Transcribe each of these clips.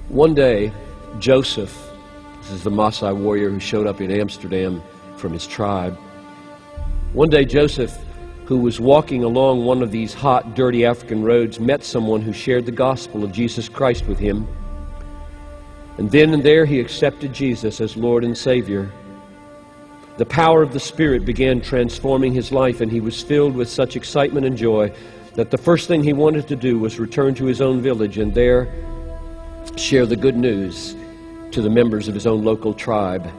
One day, Joseph, this is the Maasai warrior who showed up in Amsterdam from his tribe. One day, Joseph, who was walking along one of these hot, dirty African roads, met someone who shared the gospel of Jesus Christ with him. And then and there, he accepted Jesus as Lord and Savior. The power of the Spirit began transforming his life, and he was filled with such excitement and joy that the first thing he wanted to do was return to his own village and there share the good news to the members of his own local tribe.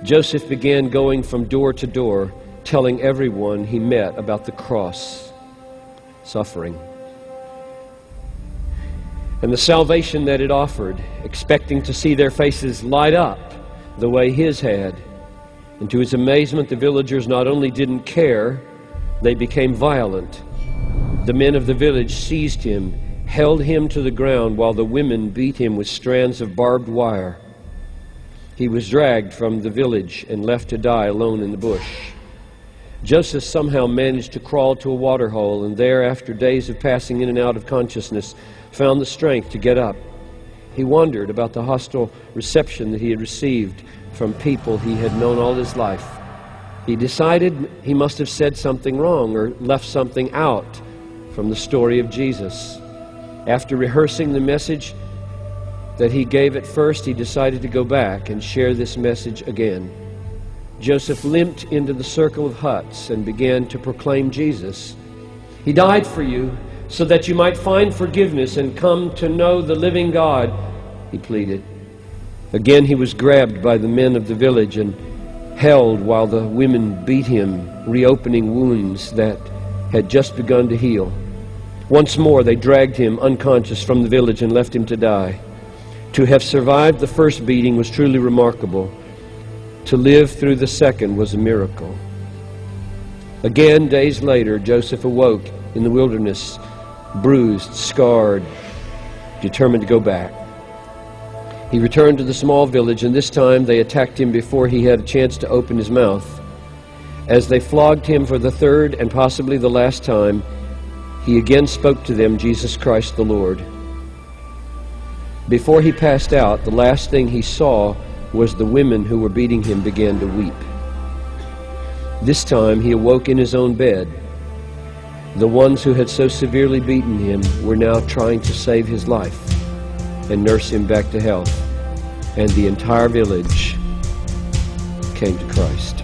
Joseph began going from door to door, telling everyone he met about the cross, suffering, and the salvation that it offered, expecting to see their faces light up the way his had. And to his amazement, the villagers not only didn't care, they became violent. The men of the village seized him, held him to the ground, while the women beat him with strands of barbed wire. He was dragged from the village and left to die alone in the bush. Joseph somehow managed to crawl to a waterhole, and there, after days of passing in and out of consciousness, found the strength to get up. He wondered about the hostile reception that he had received from people he had known all his life. He decided he must have said something wrong or left something out from the story of Jesus. After rehearsing the message that he gave at first, he decided to go back and share this message again. Joseph limped into the circle of huts and began to proclaim Jesus. "He died for you so that you might find forgiveness and come to know the living God," he pleaded. Again he was grabbed by the men of the village and held while the women beat him, reopening wounds that had just begun to heal. Once more they dragged him unconscious from the village and left him to die. To have survived the first beating was truly remarkable. To live through the second was a miracle. Again, days later, Joseph awoke in the wilderness, bruised, scarred, determined to go back. He returned to the small village, and this time they attacked him before he had a chance to open his mouth. As they flogged him for the third and possibly the last time, he again spoke to them, Jesus Christ the Lord. Before he passed out, the last thing he saw was the women who were beating him began to weep. This time he awoke in his own bed. The ones who had so severely beaten him were now trying to save his life and nurse him back to health, and the entire village came to Christ.